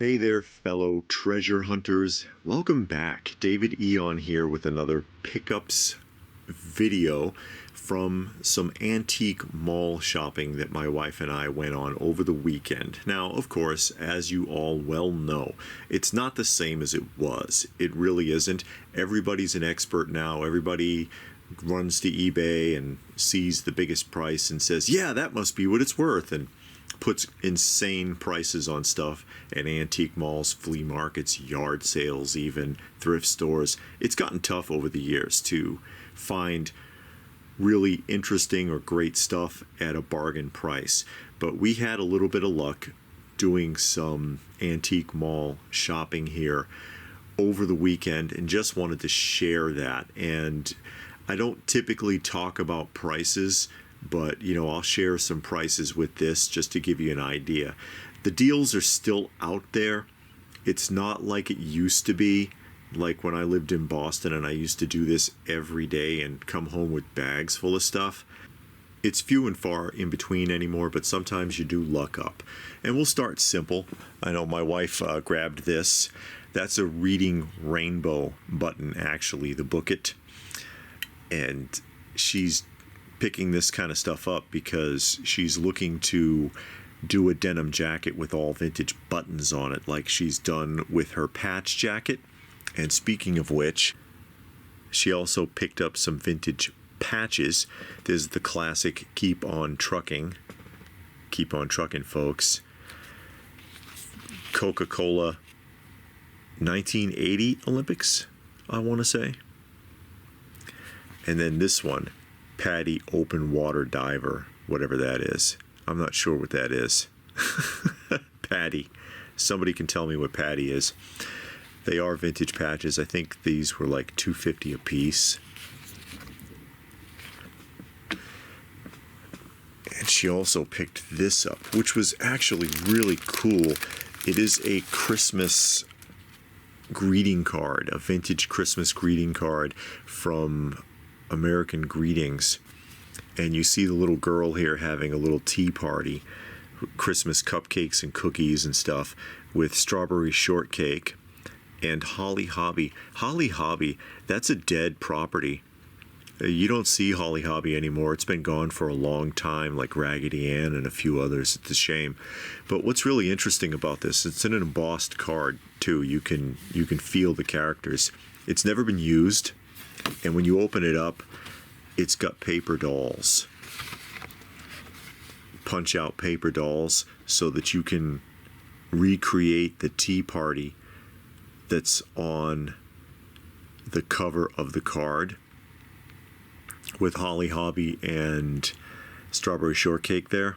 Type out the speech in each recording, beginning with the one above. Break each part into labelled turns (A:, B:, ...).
A: Hey there, fellow treasure hunters. Welcome back. David Eon here with another pickups video from some antique mall shopping that my wife and I went on over the weekend. Now, of course, as you all well know, it's not the same as it was. It really isn't. Everybody's an expert now. Everybody runs to eBay and sees the biggest price and says, yeah, that must be what it's worth, and puts insane prices on stuff at antique malls, flea markets, yard sales, even thrift stores. It's gotten tough over the years to find really interesting or great stuff at a bargain price. But we had a little bit of luck doing some antique mall shopping here over the weekend and just wanted to share that. And I don't typically talk about prices, but I'll share some prices with this just to give you an idea. The deals are still out there. It's not like it used to be, like when I lived in Boston and I used to do this every day and come home with bags full of stuff. It's few and far in between anymore, but sometimes you do luck up. And we'll start simple. I know my wife grabbed this. That's a Reading Rainbow button, actually, the Book It. And she's picking this kind of stuff up because she's looking to do a denim jacket with all vintage buttons on it, like she's done with her patch jacket. And speaking of which, she also picked up some vintage patches. There's the classic Keep on Trucking, folks. Coca-Cola 1980 Olympics, I want to say. And then this one, Patty Open Water Diver, whatever that is. I'm not sure what that is. Patty. Somebody can tell me what Patty is. They are vintage patches. I think these were like $2.50 a piece. And she also picked this up, which was actually really cool. It is a Christmas greeting card, a vintage Christmas greeting card from American Greetings. And you see the little girl here having a little tea party, Christmas cupcakes and cookies and stuff with strawberry shortcake and Holly Hobby. Holly Hobby, that's a dead property. You don't see Holly Hobby anymore. It's been gone for a long time, like Raggedy Ann and a few others. It's a shame. But what's really interesting about this, it's an embossed card too. You can feel the characters. It's never been used. And when you open it up, it's got paper dolls. Punch out paper dolls so that you can recreate the tea party that's on the cover of the card with Holly Hobby and strawberry shortcake there.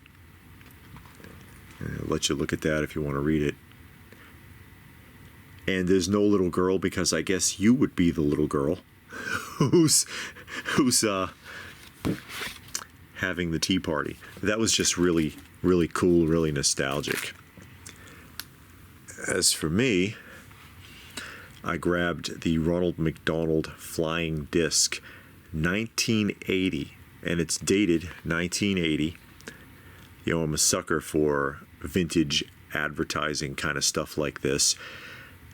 A: I'll let you look at that if you want to read it. And there's no little girl because I guess you would be the little girl who's having the tea party. That was just really, really cool, really nostalgic. As for me, I grabbed the Ronald McDonald Flying Disc 1980, and it's dated 1980. I'm a sucker for vintage advertising kind of stuff like this.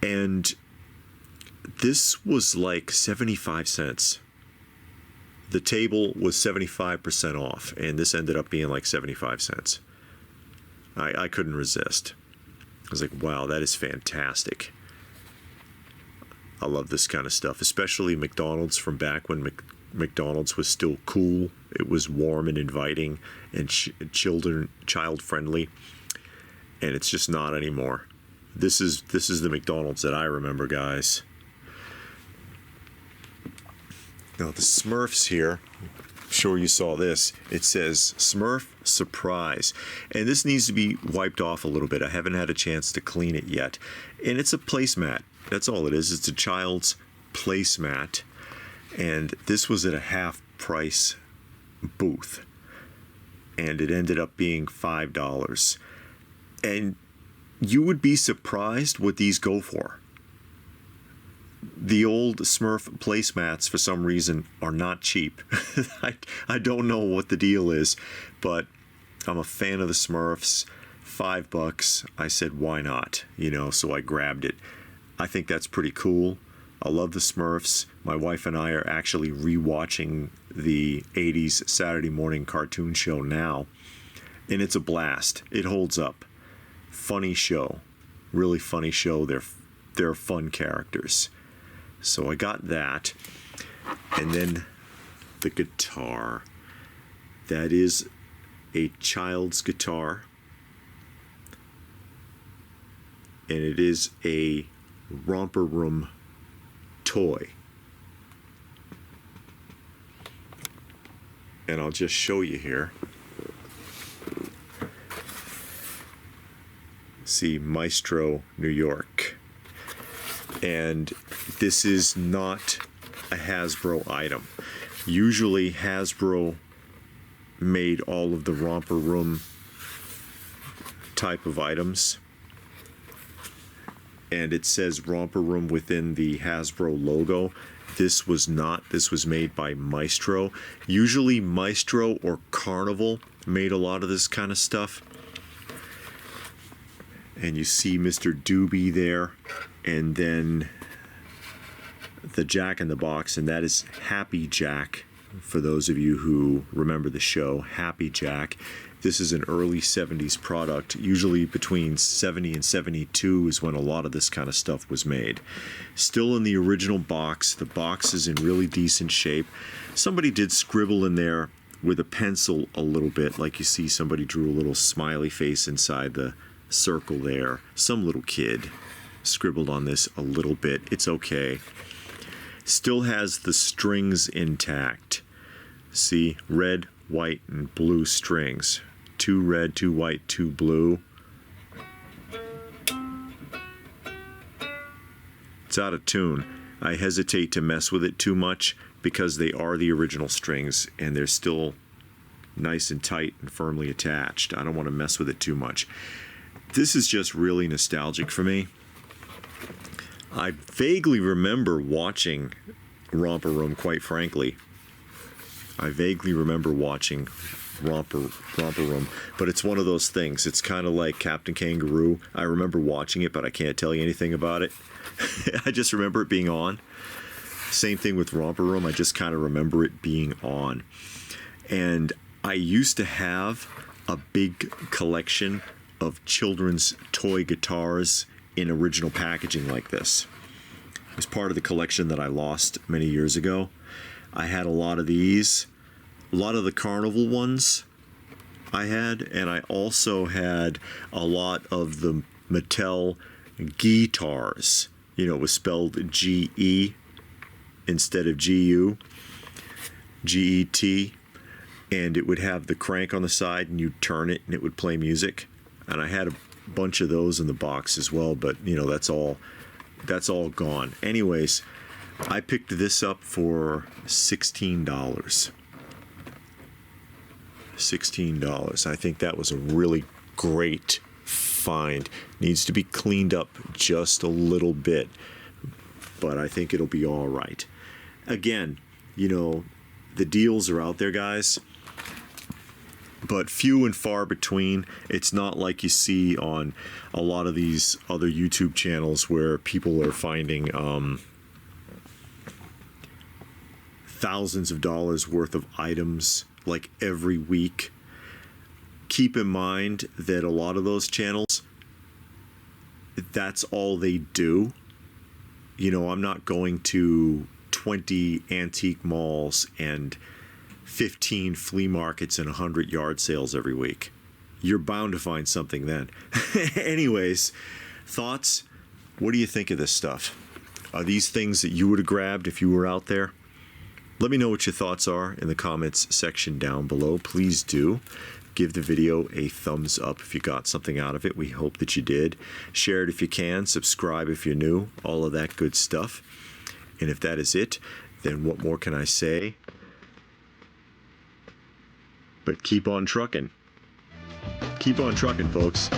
A: And this was like 75 cents. The table was 75% off, and this ended up being like 75 cents. I couldn't resist. I was like, wow, that is fantastic. I love this kind of stuff, especially McDonald's from back when McDonald's was still cool. It was warm and inviting and child-friendly, and it's just not anymore. This is the McDonald's that I remember, guys. Now the Smurfs here, I'm sure you saw this. It says Smurf Surprise, and this needs to be wiped off a little bit. I haven't had a chance to clean it yet. And it's a placemat. That's all it is. It's a child's placemat, and this was at a half price booth, and it ended up being $5. And you would be surprised what these go for. The old Smurf placemats, for some reason, are not cheap. I don't know what the deal is, but I'm a fan of the Smurfs. $5. I said, why not? You know, so I grabbed it. I think that's pretty cool. I love the Smurfs. My wife and I are actually rewatching the 80s Saturday morning cartoon show now, and it's a blast. It holds up. Funny show. Really funny show. They're fun characters. So I got that. And then the guitar. That is a child's guitar. And it is a romper room toy. And I'll just show you here. See, Maestro, New York. And this is not a Hasbro item. Usually Hasbro made all of the romper room type of items, and it says romper room within the Hasbro logo. This was not. This was made by Maestro. Usually Maestro or Carnival made a lot of this kind of stuff. And you see Mr. Doobie there, and then the Jack in the Box, and that is Happy Jack. For those of you who remember the show, Happy Jack. This is an early 70s product. Usually between 70 and 72 is when a lot of this kind of stuff was made. Still in the original box. The box is in really decent shape. Somebody did scribble in there with a pencil a little bit, like you see somebody drew a little smiley face inside the circle there. Some little kid scribbled on this a little bit. It's okay. Still has the strings intact. See, red, white, and blue strings. 2 red, 2 white, 2 blue. It's out of tune. I hesitate to mess with it too much because they are the original strings and they're still nice and tight and firmly attached. I don't want to mess with it too much. This is just really nostalgic for me. I vaguely remember watching Romper Room, quite frankly. I vaguely remember watching Romper Room, but it's one of those things. It's kind of like Captain Kangaroo. I remember watching it, but I can't tell you anything about it. I just remember it being on. Same thing with Romper Room. I just kind of remember it being on. And I used to have a big collection of children's toy guitars in original packaging like this. It was part of the collection that I lost many years ago. I had a lot of these, a lot of the Carnival ones I had, and I also had a lot of the Mattel guitars. You know, it was spelled G-E instead of G-U, G-E-T, and it would have the crank on the side and you'd turn it and it would play music. And I had a bunch of those in the box as well, but you know, that's all gone. Anyways, I picked this up for $16. $16. I think that was a really great find. Needs to be cleaned up just a little bit, but I think it'll be all right. Again, you know, the deals are out there, guys, but few and far between. It's not like you see on a lot of these other YouTube channels where people are finding thousands of dollars worth of items like every week. Keep in mind that a lot of those channels, that's all they do. You know, I'm not going to 20 antique malls and 15 flea markets and 100 yard sales every week. You're bound to find something then. Anyways, thoughts? What do you think of this stuff? Are these things that you would have grabbed if you were out there? Let me know what your thoughts are in the comments section down below. Please do. Give the video a thumbs up if you got something out of it. We hope that you did. Share it if you can. Subscribe if you're new. All of that good stuff. And if that is it, then what more can I say? But keep on trucking. Keep on trucking, folks.